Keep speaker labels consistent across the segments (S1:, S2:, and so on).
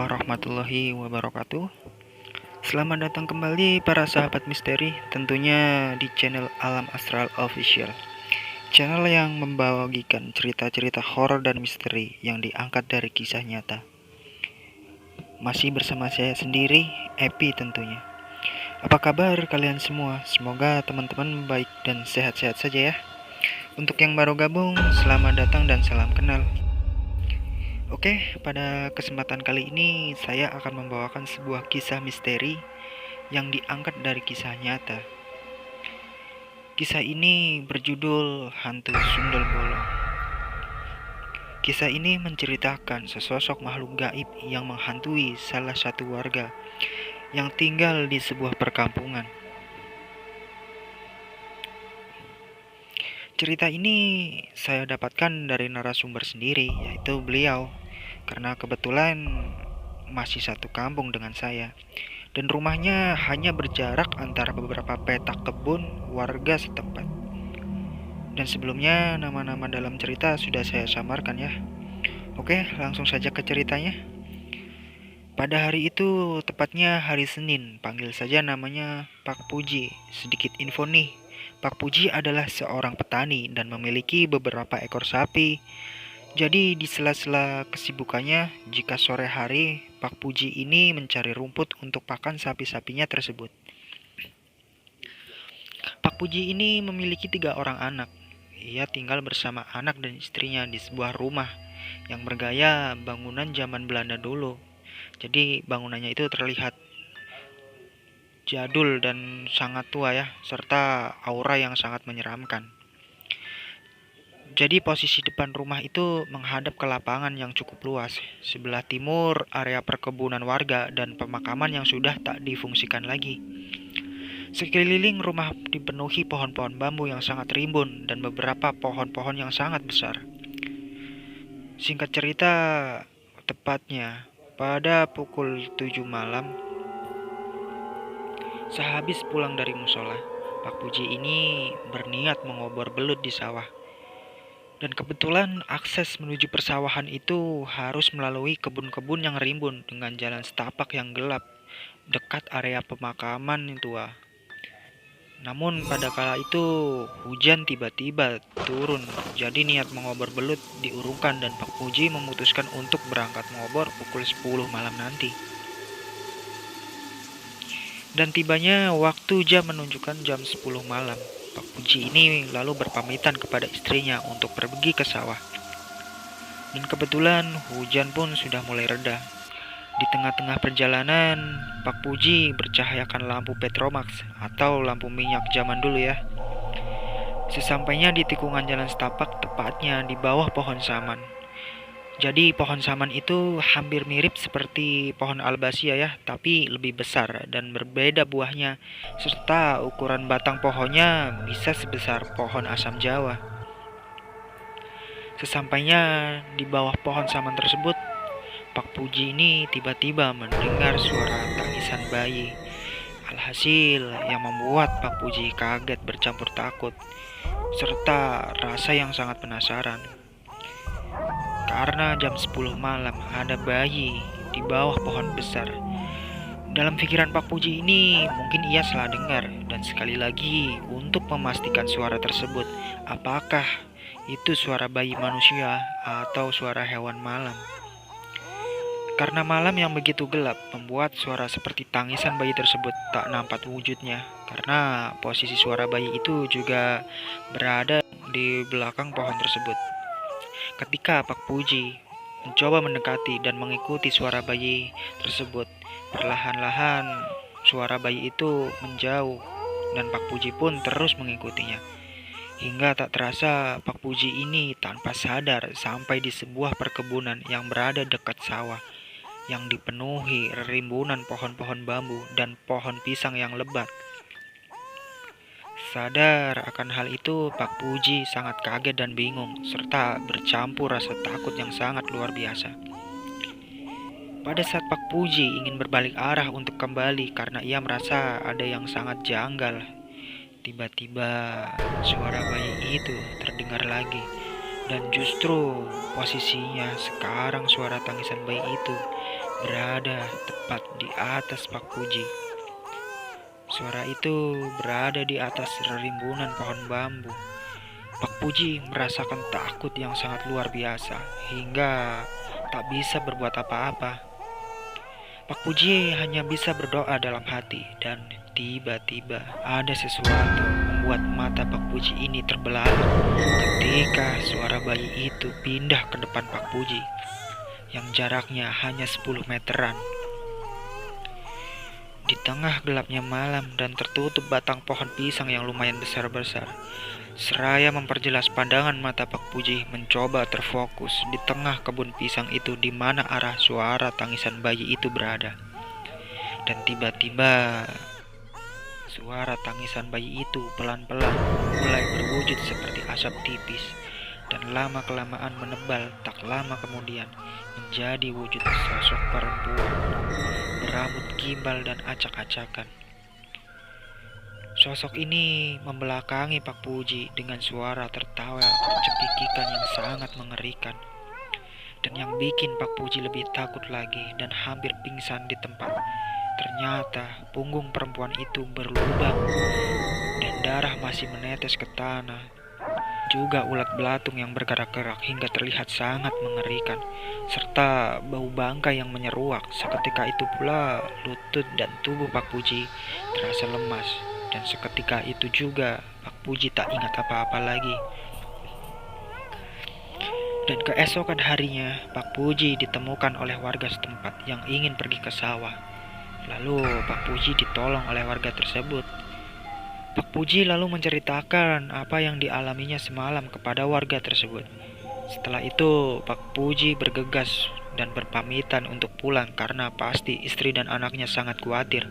S1: warahmatullahi wabarakatuh. Selamat datang kembali para sahabat misteri, tentunya di channel Alam Astral Official. Channel yang membagikan cerita-cerita horor dan misteri yang diangkat dari kisah nyata. Masih bersama saya sendiri, Epi tentunya. Apa kabar kalian semua? Semoga teman-teman baik dan sehat-sehat saja ya. Untuk yang baru gabung, selamat datang dan salam kenal. Oke, pada kesempatan kali ini saya akan membawakan sebuah kisah misteri yang diangkat dari kisah nyata. Kisah ini berjudul Hantu Sundel Bolong. Kisah ini menceritakan sesosok makhluk gaib yang menghantui salah satu warga yang tinggal di sebuah perkampungan. Cerita ini saya dapatkan dari narasumber sendiri, yaitu beliau, karena kebetulan masih satu kampung dengan saya, dan rumahnya hanya berjarak antara beberapa petak kebun warga setempat. Dan sebelumnya nama-nama dalam cerita sudah saya samarkan ya. Oke, langsung saja ke ceritanya. Pada hari itu, tepatnya hari Senin, panggil saja namanya Pak Puji. Sedikit info nih, Pak Puji adalah seorang petani dan memiliki beberapa ekor sapi. Jadi di sela-sela kesibukannya, jika sore hari, Pak Puji ini mencari rumput untuk pakan sapi-sapinya tersebut. Pak Puji ini memiliki 3 orang anak. Ia tinggal bersama anak dan istrinya di sebuah rumah yang bergaya bangunan zaman Belanda dulu. Jadi bangunannya itu terlihat jadul dan sangat tua ya, serta aura yang sangat menyeramkan. Jadi posisi depan rumah itu menghadap ke lapangan yang cukup luas. Sebelah timur area perkebunan warga dan pemakaman yang sudah tak difungsikan lagi. Sekeliling rumah dipenuhi pohon-pohon bambu yang sangat rimbun dan beberapa pohon-pohon yang sangat besar. Singkat cerita, tepatnya pada pukul 7 malam, sehabis pulang dari musola, Pak Puji ini berniat mengobor belut di sawah. Dan kebetulan akses menuju persawahan itu harus melalui kebun-kebun yang rimbun dengan jalan setapak yang gelap dekat area pemakaman tua. Namun pada kala itu hujan tiba-tiba turun, jadi niat mengobor belut diurungkan dan Pak Puji memutuskan untuk berangkat mengobor pukul 10 malam nanti. Dan tibanya waktu jam menunjukkan jam 10 malam. Pak Puji ini lalu berpamitan kepada istrinya untuk pergi ke sawah. Dan kebetulan hujan pun sudah mulai reda. Di tengah-tengah perjalanan, Pak Puji bercahayakan lampu Petromax atau lampu minyak zaman dulu ya. Sesampainya di tikungan jalan setapak, tepatnya di bawah pohon saman. Jadi pohon saman itu hampir mirip seperti pohon albasia ya, tapi lebih besar dan berbeda buahnya, serta ukuran batang pohonnya bisa sebesar pohon asam Jawa. Sesampainya di bawah pohon saman tersebut, Pak Puji ini tiba-tiba mendengar suara tangisan bayi. Alhasil yang membuat Pak Puji kaget bercampur takut, serta rasa yang sangat penasaran. Karena jam 10 malam ada bayi di bawah pohon besar. Dalam pikiran Pak Puji ini mungkin ia salah dengar, dan sekali lagi untuk memastikan suara tersebut, apakah itu suara bayi manusia atau suara hewan malam. Karena malam yang begitu gelap membuat suara seperti tangisan bayi tersebut tak nampak wujudnya, karena posisi suara bayi itu juga berada di belakang pohon tersebut. Ketika Pak Puji mencoba mendekati dan mengikuti suara bayi tersebut, perlahan-lahan suara bayi itu menjauh dan Pak Puji pun terus mengikutinya. Hingga tak terasa Pak Puji ini tanpa sadar sampai di sebuah perkebunan yang berada dekat sawah yang dipenuhi rimbunan pohon-pohon bambu dan pohon pisang yang lebat. Sadar akan hal itu, Pak Puji sangat kaget dan bingung, serta bercampur rasa takut yang sangat luar biasa. Pada saat Pak Puji ingin berbalik arah untuk kembali karena ia merasa ada yang sangat janggal, tiba-tiba suara bayi itu terdengar lagi. Dan justru posisinya sekarang suara tangisan bayi itu berada tepat di atas Pak Puji. Suara itu berada di atas rimbunan pohon bambu. Pak Puji merasakan takut yang sangat luar biasa hingga tak bisa berbuat apa-apa. Pak Puji hanya bisa berdoa dalam hati dan tiba-tiba ada sesuatu membuat mata Pak Puji ini terbelalak ketika suara bayi itu pindah ke depan Pak Puji yang jaraknya hanya 10 meteran. Di tengah gelapnya malam dan tertutup batang pohon pisang yang lumayan besar-besar, seraya memperjelas pandangan mata Pak Puji mencoba terfokus di tengah kebun pisang itu di mana arah suara tangisan bayi itu berada. Dan tiba-tiba suara tangisan bayi itu pelan-pelan mulai berwujud seperti asap tipis dan lama-kelamaan menebal. Tak lama kemudian menjadi wujud sosok perempuan berambut gimbal dan acak-acakan. Sosok ini membelakangi Pak Puji dengan suara tertawa cekikikan yang sangat mengerikan. Dan yang bikin Pak Puji lebih takut lagi dan hampir pingsan di tempat, ternyata punggung perempuan itu berlubang dan darah masih menetes ke tanah. Juga ulat belatung yang bergerak-gerak hingga terlihat sangat mengerikan, serta bau bangkai yang menyeruak. Seketika itu pula lutut dan tubuh Pak Puji terasa lemas, dan seketika itu juga Pak Puji tak ingat apa-apa lagi. Dan keesokan harinya Pak Puji ditemukan oleh warga setempat yang ingin pergi ke sawah. Lalu Pak Puji ditolong oleh warga tersebut. Pak Puji lalu menceritakan apa yang dialaminya semalam kepada warga tersebut. Setelah itu Pak Puji bergegas dan berpamitan untuk pulang karena pasti istri dan anaknya sangat khawatir.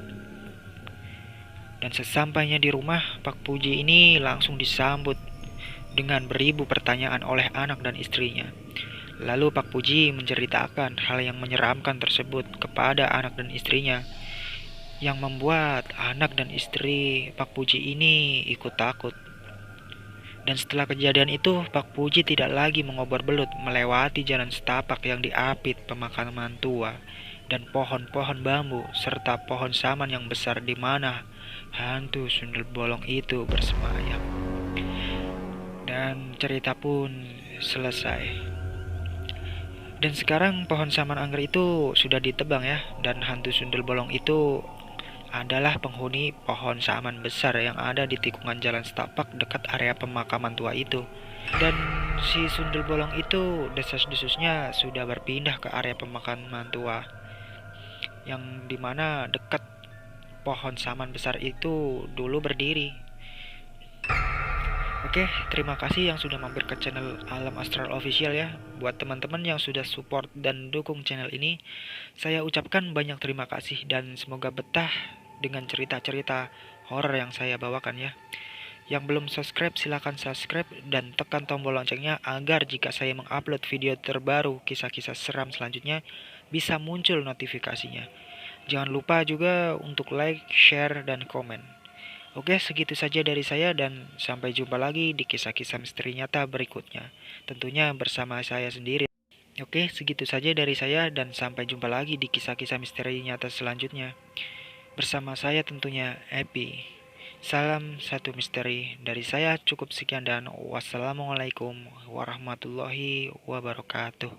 S1: Dan sesampainya di rumah, Pak Puji ini langsung disambut dengan beribu pertanyaan oleh anak dan istrinya. Lalu Pak Puji menceritakan hal yang menyeramkan tersebut kepada anak dan istrinya, yang membuat anak dan istri Pak Puji ini ikut takut. Dan setelah kejadian itu, Pak Puji tidak lagi mengobar belut melewati jalan setapak yang diapit pemakaman tua dan pohon-pohon bambu serta pohon saman yang besar di mana hantu sundel bolong itu bersemayam. Dan cerita pun selesai. Dan sekarang pohon saman anggrek itu sudah ditebang ya, dan hantu sundel bolong itu adalah penghuni pohon saman besar yang ada di tikungan jalan setapak dekat area pemakaman tua itu. Dan si sundel bolong itu desas-desusnya sudah berpindah ke area pemakaman tua yang dimana dekat pohon saman besar itu dulu berdiri. Oke, terima kasih yang sudah mampir ke channel Alam Astral Official ya. Buat teman-teman yang sudah support dan dukung channel ini, saya ucapkan banyak terima kasih dan semoga betah dengan cerita-cerita horor yang saya bawakan ya. Yang belum subscribe silahkan subscribe dan tekan tombol loncengnya agar jika saya mengupload video terbaru kisah-kisah seram selanjutnya bisa muncul notifikasinya. Jangan lupa juga untuk like, share, dan komen. Oke, segitu saja dari saya dan sampai jumpa lagi di kisah-kisah misteri nyata berikutnya. Tentunya bersama saya sendiri. Oke, segitu saja dari saya dan sampai jumpa lagi di kisah-kisah misteri nyata selanjutnya. Bersama saya tentunya Epi. Salam satu misteri dari saya, cukup sekian dan wassalamualaikum warahmatullahi wabarakatuh.